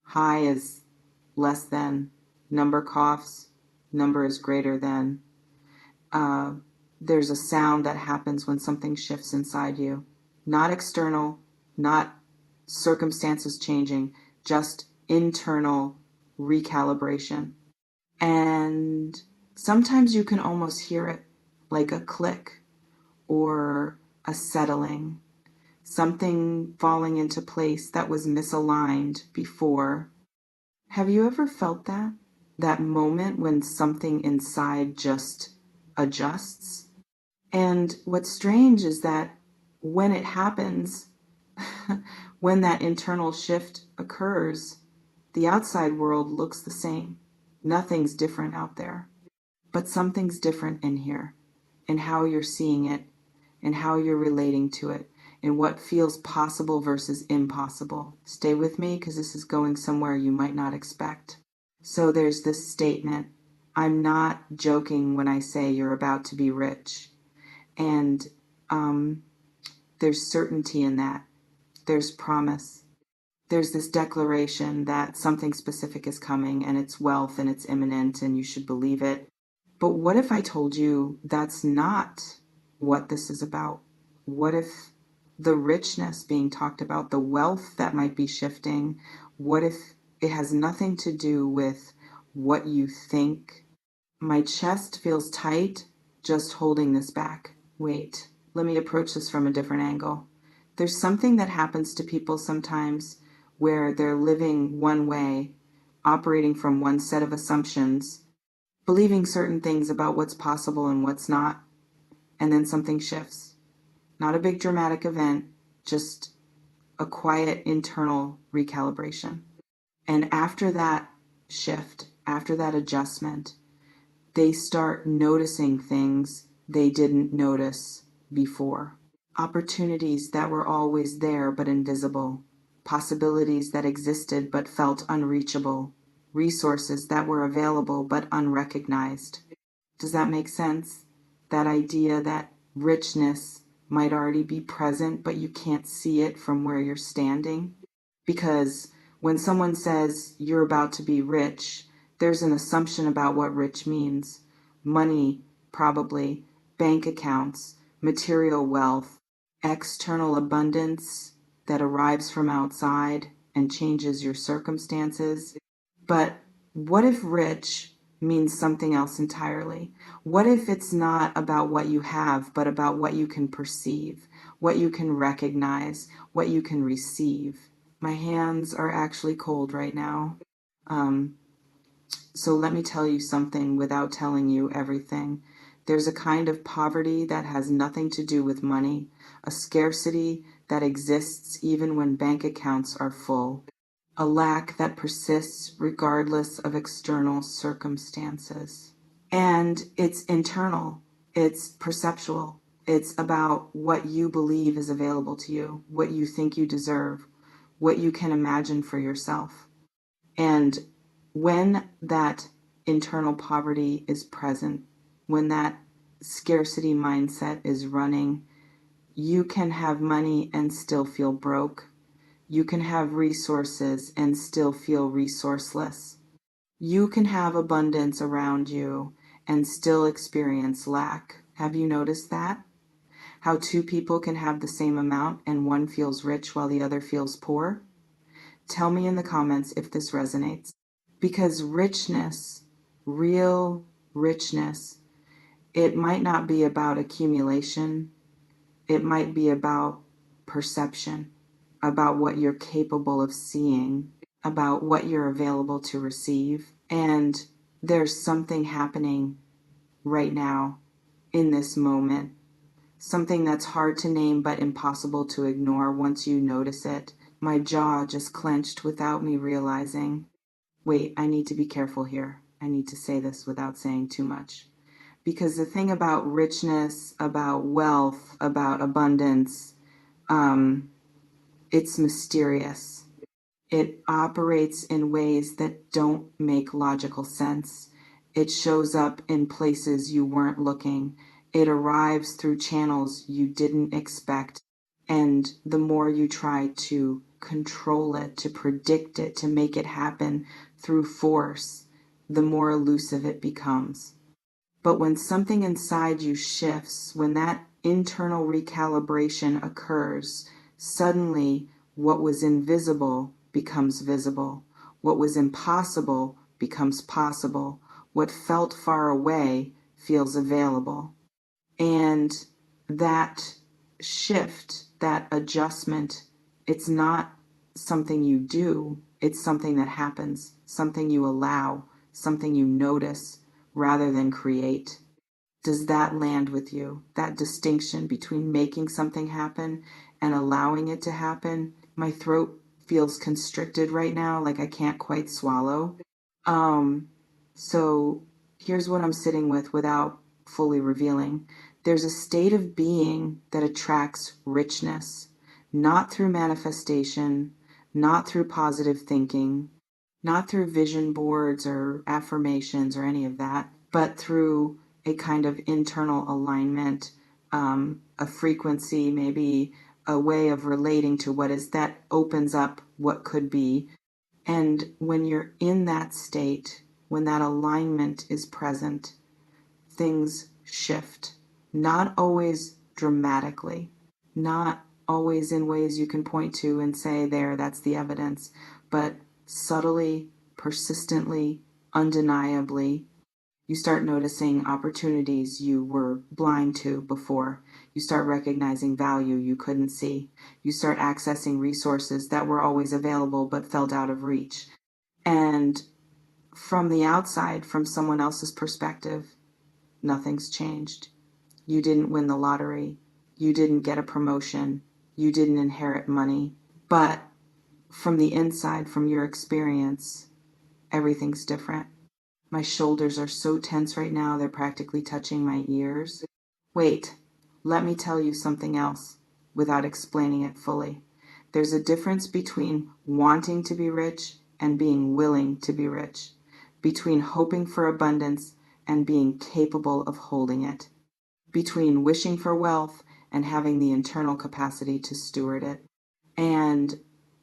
High is less than, number coughs, number is greater than. There's a sound that happens when something shifts inside you. Not external, not circumstances changing, just internal recalibration. And sometimes you can almost hear it, like a click or a settling, something falling into place that was misaligned before. Have you ever felt that? That moment when something inside just adjusts? And what's strange is that when it happens, when that internal shift occurs, the outside world looks the same. Nothing's different out there. But something's different in here, in how you're seeing it, in how you're relating to it, in what feels possible versus impossible. Stay with me because this is going somewhere you might not expect. So there's this statement, I'm not joking when I say you're about to be rich. And there's certainty in that. There's promise. There's this declaration that something specific is coming and it's wealth and it's imminent and you should believe it. But what if I told you that's not what this is about? What if the richness being talked about, the wealth that might be shifting, what if it has nothing to do with what you think? My chest feels tight just holding this back. Wait, let me approach this from a different angle. There's something that happens to people sometimes where they're living one way, operating from one set of assumptions, believing certain things about what's possible and what's not, and then something shifts. Not a big dramatic event, just a quiet internal recalibration. And after that shift, after that adjustment, they start noticing things they didn't notice before. Opportunities that were always there but invisible. Possibilities that existed but felt unreachable. Resources that were available but unrecognized. Does that make sense? That idea that richness might already be present but you can't see it from where you're standing? Because when someone says you're about to be rich, there's an assumption about what rich means. Money, probably, bank accounts, material wealth, external abundance that arrives from outside and changes your circumstances. But what if rich means something else entirely? What if it's not about what you have, but about what you can perceive, what you can recognize, what you can receive? My hands are actually cold right now. So let me tell you something without telling you everything. There's a kind of poverty that has nothing to do with money, a scarcity that exists even when bank accounts are full, a lack that persists regardless of external circumstances. And it's internal, it's perceptual, it's about what you believe is available to you, what you think you deserve, what you can imagine for yourself. And when that internal poverty is present, when that scarcity mindset is running, you can have money and still feel broke. You can have resources and still feel resourceless. You can have abundance around you and still experience lack. Have you noticed that? How two people can have the same amount and one feels rich while the other feels poor? Tell me in the comments if this resonates. Because richness, real richness, it might not be about accumulation. It might be about perception, about what you're capable of seeing, about what you're available to receive. And there's something happening right now in this moment, something that's hard to name but impossible to ignore once you notice it. My jaw just clenched without me realizing. Wait, I need to be careful here. I need to say this without saying too much. Because the thing about richness, about wealth, about abundance, it's mysterious. It operates in ways that don't make logical sense. It shows up in places you weren't looking. It arrives through channels you didn't expect. And the more you try to control it, to predict it, to make it happen through force, the more elusive it becomes. But when something inside you shifts, when that internal recalibration occurs, suddenly what was invisible becomes visible. What was impossible becomes possible. What felt far away feels available. And that shift, that adjustment, it's not something you do, it's something that happens, something you allow, something you notice rather than create. Does that land with you? That distinction between making something happen and allowing it to happen? My throat feels constricted right now, like I can't quite swallow. So here's what I'm sitting with without fully revealing. There's a state of being that attracts richness, not through manifestation, not through positive thinking, not through vision boards or affirmations or any of that, but through a kind of internal alignment, a frequency, maybe a way of relating to what is, that opens up what could be. And when you're in that state, when that alignment is present, things shift. Not always dramatically, not always in ways you can point to and say, there, that's the evidence, but subtly, persistently, undeniably. You start noticing opportunities you were blind to before. You start recognizing value you couldn't see. You start accessing resources that were always available but felt out of reach. And from the outside, from someone else's perspective, nothing's changed. You didn't win the lottery. You didn't get a promotion. You didn't inherit money. But from the inside, from your experience, everything's different. My shoulders are so tense right now, they're practically touching my ears. Wait, let me tell you something else without explaining it fully. There's a difference between wanting to be rich and being willing to be rich, between hoping for abundance and being capable of holding it, between wishing for wealth and having the internal capacity to steward it. And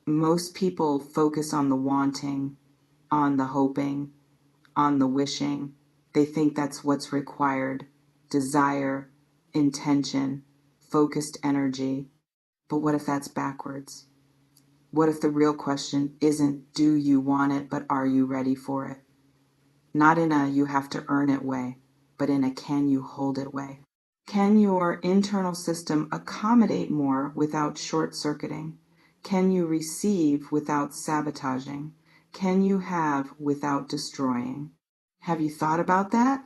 most people focus on the wanting, on the hoping, on the wishing. They think that's what's required. Desire, intention, focused energy. But what if that's backwards? What if the real question isn't do you want it, but are you ready for it? Not in a you have to earn it way, but in a can you hold it way. Can your internal system accommodate more without short-circuiting? Can you receive without sabotaging? Can you have without destroying? Have you thought about that?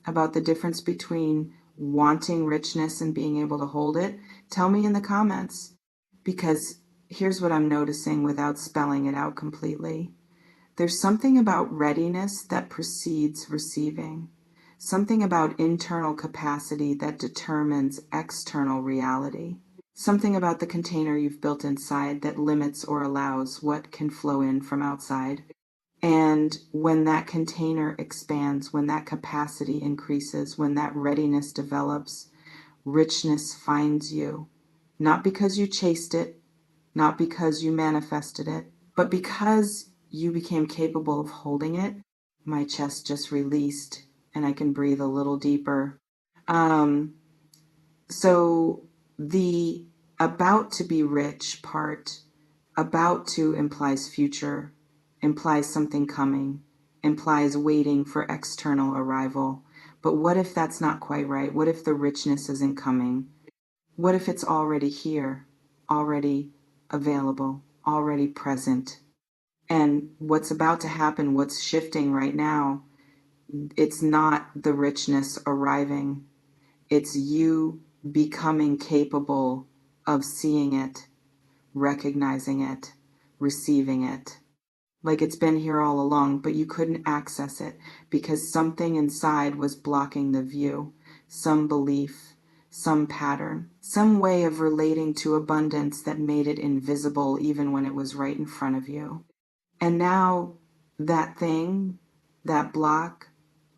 About the difference between wanting richness and being able to hold it? Tell me in the comments, because here's what I'm noticing without spelling it out completely. There's something about readiness that precedes receiving, something about internal capacity that determines external reality, something about the container you've built inside that limits or allows what can flow in from outside. And when that container expands, when that capacity increases, when that readiness develops, richness finds you, not because you chased it, not because you manifested it, but because you became capable of holding it. My chest just released and I can breathe a little deeper. So the about to be rich part, about to implies future, implies something coming, implies waiting for external arrival. But what if that's not quite right? What if the richness isn't coming? What if it's already here, already available, already present? And what's about to happen, what's shifting right now, it's not the richness arriving. It's you becoming capable of seeing it, recognizing it, receiving it. Like it's been here all along, but you couldn't access it because something inside was blocking the view, some belief, some pattern, some way of relating to abundance that made it invisible even when it was right in front of you. And now that thing, that block,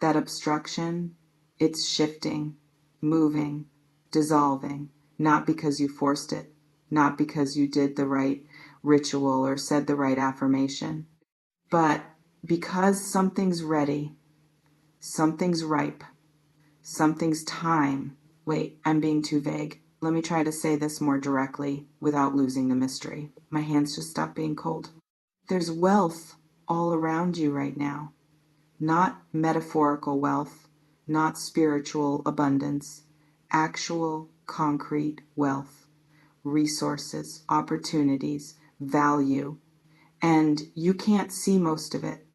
that obstruction, it's shifting, moving, dissolving, not because you forced it, not because you did the right ritual or said the right affirmation. But because something's ready, something's ripe, something's time. Wait, I'm being too vague. Let me try to say this more directly without losing the mystery. My hands just stopped being cold. There's wealth all around you right now. Not metaphorical wealth, not spiritual abundance, actual concrete wealth, resources, opportunities, value. And you can't see most of it.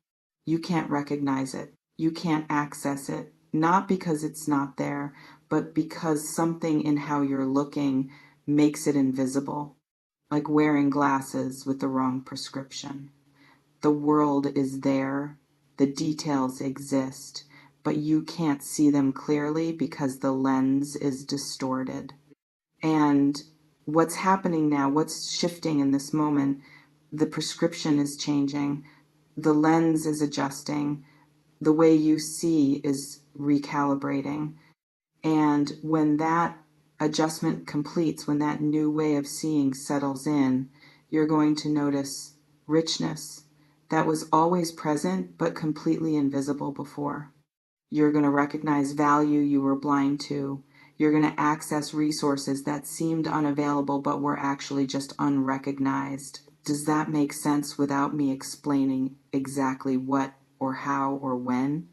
You can't recognize it. You can't access it. Not because it's not there, but because something in how you're looking makes it invisible, like wearing glasses with the wrong prescription. The world is there, the details exist, but you can't see them clearly because the lens is distorted. And what's happening now, what's shifting in this moment, the prescription is changing, the lens is adjusting, the way you see is recalibrating. And when that adjustment completes, when that new way of seeing settles in, you're going to notice richness that was always present but completely invisible before. You're going to recognize value you were blind to. You're going to access resources that seemed unavailable but were actually just unrecognized. Does that make sense without me explaining exactly what or how or when?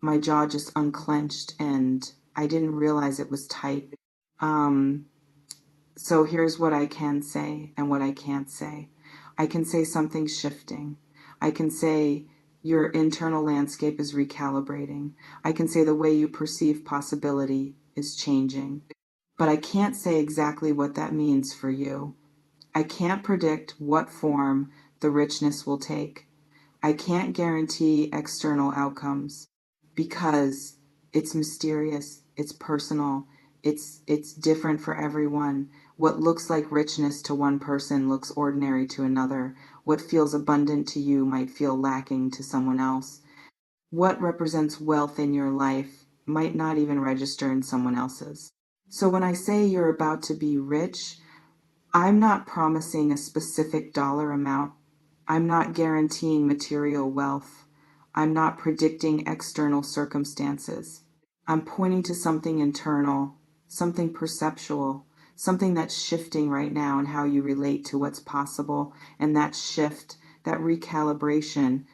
My jaw just unclenched and I didn't realize it was tight. So here's what I can say and what I can't say. I can say something's shifting. I can say your internal landscape is recalibrating. I can say the way you perceive possibility is changing. But I can't say exactly what that means for you. I can't predict what form the richness will take. I can't guarantee external outcomes because it's mysterious, it's personal, it's different for everyone. What looks like richness to one person looks ordinary to another. What feels abundant to you might feel lacking to someone else. What represents wealth in your life might not even register in someone else's. So when I say you're about to be rich, I'm not promising a specific dollar amount. I'm not guaranteeing material wealth. I'm not predicting external circumstances. I'm pointing to something internal, something perceptual, something that's shifting right now in how you relate to what's possible. And that shift, that recalibration,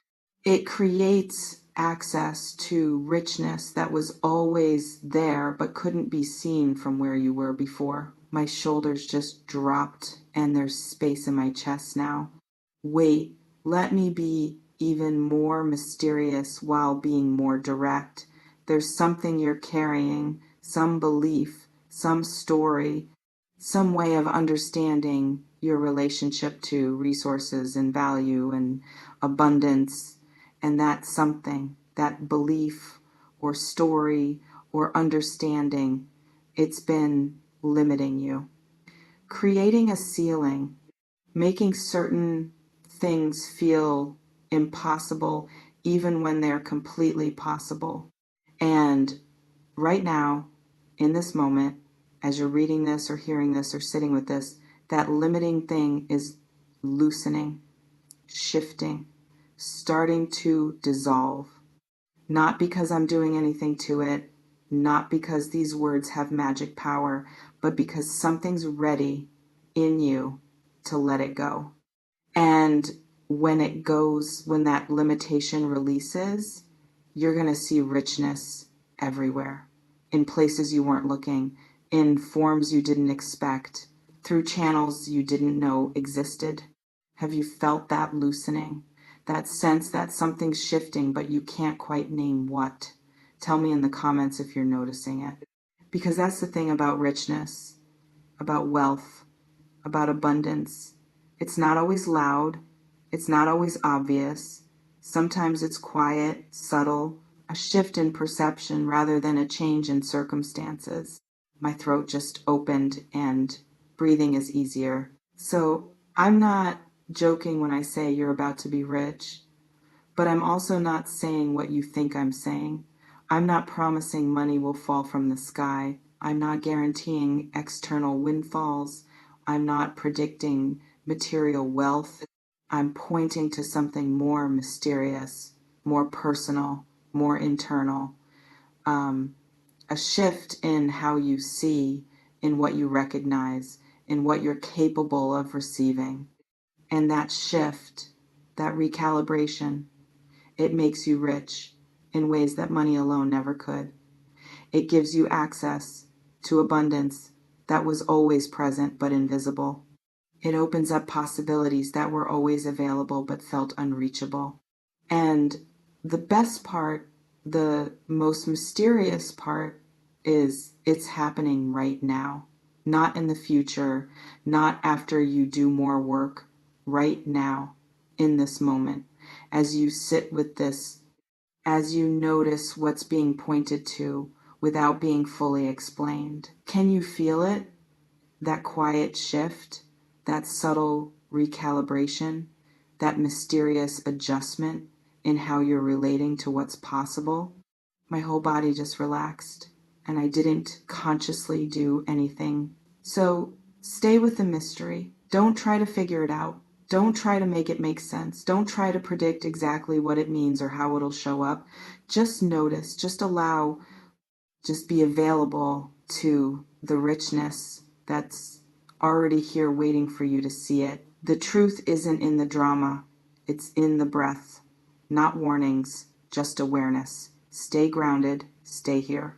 it creates access to richness that was always there but couldn't be seen from where you were before. My shoulders just dropped and there's space in my chest now. Wait, let me be even more mysterious while being more direct. There's something you're carrying, some belief, some story, some way of understanding your relationship to resources and value and abundance. And that something, that belief or story or understanding, it's been limiting you. Creating a ceiling, making certain things feel impossible even when they're completely possible. And right now, in this moment, as you're reading this or hearing this or sitting with this, that limiting thing is loosening, shifting, starting to dissolve. Not because I'm doing anything to it, not because these words have magic power, but because something's ready in you to let it go. And when it goes, when that limitation releases, you're going to see richness everywhere, in places you weren't looking, in forms you didn't expect, through channels you didn't know existed. Have you felt that loosening? That sense that something's shifting, but you can't quite name what? Tell me in the comments if you're noticing it. Because that's the thing about richness, about wealth, about abundance. It's not always loud. It's not always obvious. Sometimes it's quiet, subtle, a shift in perception rather than a change in circumstances. My throat just opened and breathing is easier. So I'm not joking when I say you're about to be rich, but I'm also not saying what you think I'm saying. I'm not promising money will fall from the sky. I'm not guaranteeing external windfalls. I'm not predicting material wealth. I'm pointing to something more mysterious, more personal, more internal. A shift in how you see, in what you recognize, in what you're capable of receiving. And that shift, that recalibration, it makes you rich in ways that money alone never could. It gives you access to abundance that was always present but invisible. It opens up possibilities that were always available but felt unreachable. And the best part, the most mysterious part, is it's happening right now, not in the future, not after you do more work, right now, in this moment, as you sit with this, as you notice what's being pointed to without being fully explained. Can you feel it? That quiet shift, that subtle recalibration, that mysterious adjustment in how you're relating to what's possible? My whole body just relaxed, and I didn't consciously do anything. So stay with the mystery. Don't try to figure it out. Don't try to make it make sense. Don't try to predict exactly what it means or how it'll show up. Just notice, just allow, just be available to the richness that's already here waiting for you to see it. The truth isn't in the drama, it's in the breath. Not warnings, just awareness. Stay grounded, stay here.